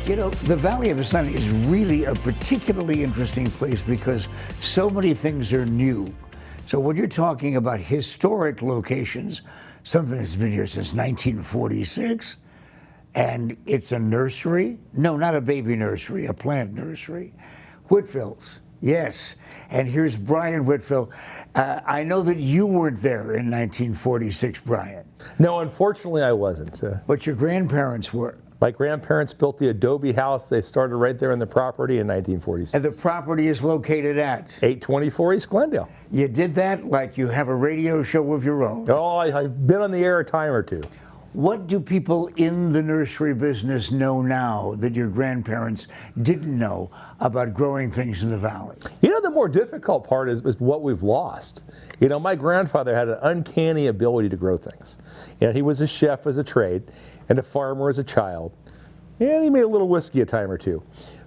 You know, the Valley of the Sun is really a particularly interesting place because so many things are new. So when you're talking about historic locations, something that's been here since 1946, and it's a nursery? No, not a baby nursery, a plant nursery. Whitfill's, yes. And here's Brian Whitfill. I know that you weren't there in 1946, Brian. No, unfortunately I wasn't. But your grandparents were. My grandparents built the adobe house. They started right there in the property in 1946. And the property is located at? 824 East Glendale. You did that like you have a radio show of your own? Oh, I've been on the air a time or two. What do people in the nursery business know now that your grandparents didn't know about growing things in the valley? You know, the more difficult part is what we've lost. You know, my grandfather had an uncanny ability to grow things. You know, he was a chef as a trade and a farmer as a child. And he made a little whiskey a time or two.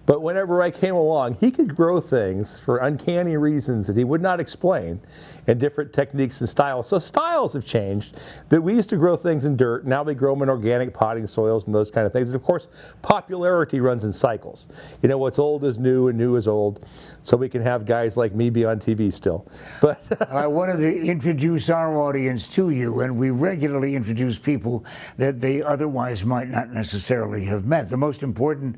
But whenever I came along, he could grow things for uncanny reasons that he would not explain, and different techniques and styles. So styles have changed. That we used to grow things in dirt, now we grow them in organic potting soils and those kind of things. And of course, popularity runs in cycles. You know, what's old is new and new is old. So we can have guys like me be on TV still. But I wanted to introduce our audience to you, and we regularly introduce people that they otherwise might not necessarily have met. The most important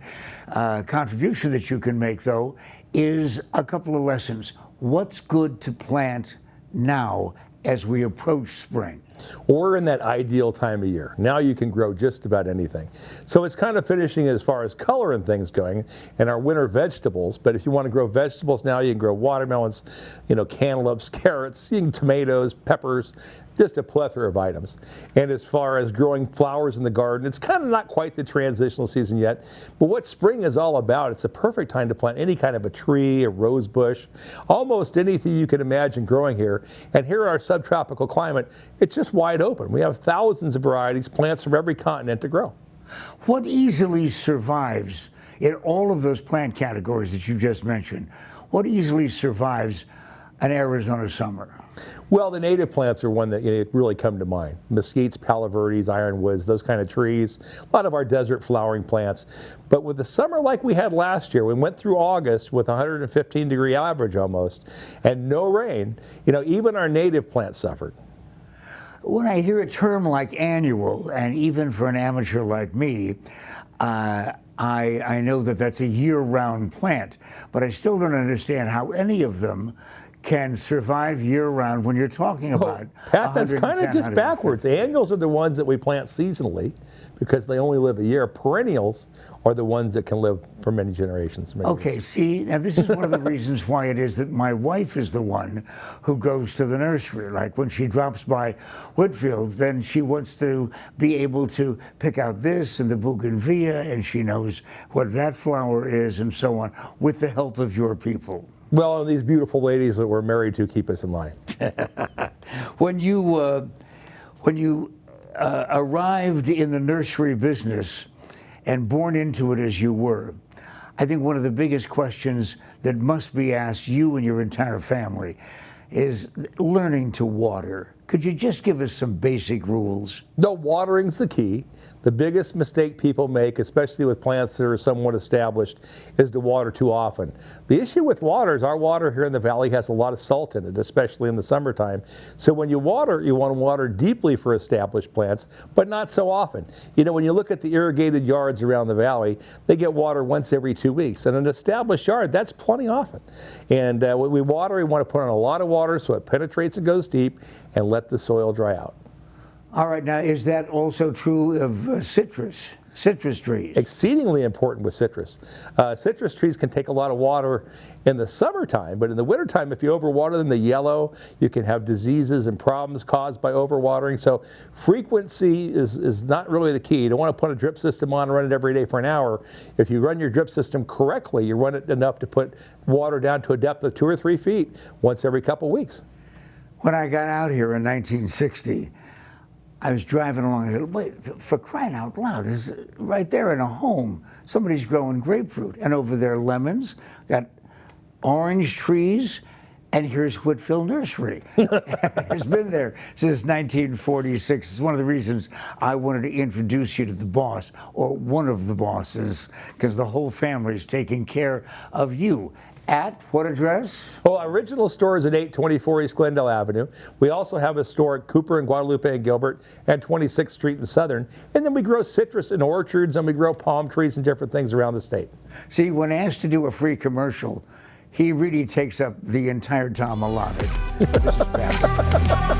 contribution that you can make, though, is a couple of lessons. What's good to plant now as we approach spring? We're in that ideal time of year. Now you can grow just about anything. So it's kind of finishing as far as color and things going, and our winter vegetables. But if you want to grow vegetables now, you can grow watermelons, you know, cantaloupes, carrots, you can tomatoes, peppers, just a plethora of items. And as far as growing flowers in the garden, it's kind of not quite the transitional season yet. But what spring is all about, it's a perfect time to plant any kind of a tree, a rose bush, almost anything you can imagine growing here. And here in our subtropical climate, it's just wide open. We have thousands of varieties, plants from every continent to grow. What easily survives in all of those plant categories that you just mentioned? What easily survives an Arizona summer? Well, the native plants are one that really come to mind. Mesquites, palo verdes, ironwoods, those kind of trees. A lot of our desert flowering plants. But with the summer like we had last year, we went through August with 115-degree average almost, and no rain, you know, even our native plants suffered. When I hear a term like annual, and even for an amateur like me, I know that that's a year-round plant, but I still don't understand how any of them can survive year-round when you're talking about Pat, that's kind of just backwards. Annuals are the ones that we plant seasonally because they only live a year. Perennials are the ones that can live for many generations. Okay, see, now this is one of the reasons why it is that my wife is the one who goes to the nursery. Like when she drops by Whitfield, then she wants to be able to pick out this and the bougainvillea, and she knows what that flower is and so on, with the help of your people. Well, and these beautiful ladies that we're married to keep us in line. When you arrived in the nursery business and born into it as you were, I think one of the biggest questions that must be asked you and your entire family is learning to water. Could you just give us some basic rules? No, watering's the key. The biggest mistake people make, especially with plants that are somewhat established, is to water too often. The issue with water is our water here in the valley has a lot of salt in it, especially in the summertime. So when you want to water deeply for established plants, but not so often. You know, when you look at the irrigated yards around the valley, they get water once every 2 weeks. And an established yard, that's plenty often. And when we water, we want to put on a lot of water so it penetrates and goes deep, and let the soil dry out. All right, now is that also true of citrus trees? Exceedingly important with citrus. Citrus trees can take a lot of water in the summertime, but in the wintertime, if you overwater them, they yellow. You can have diseases and problems caused by overwatering. So frequency is not really the key. You don't want to put a drip system on and run it every day for an hour. If you run your drip system correctly, you run it enough to put water down to a depth of 2 or 3 feet once every couple weeks. When I got out here in 1960, I was driving along, I said, wait, for crying out loud, it's right there in a home. Somebody's growing grapefruit. And over there, lemons, got orange trees, And here's Whitfill Nursery. It's been there since 1946. It's one of the reasons I wanted to introduce you to the boss, or one of the bosses, because the whole family is taking care of you. At what address? Well, our original store is at 824 East Glendale Avenue. We also have a store at Cooper and Guadalupe and Gilbert and 26th Street in Southern. And then we grow citrus in orchards, and we grow palm trees and different things around the state. See, when asked to do a free commercial, he really takes up the entire time allotted. This is bad.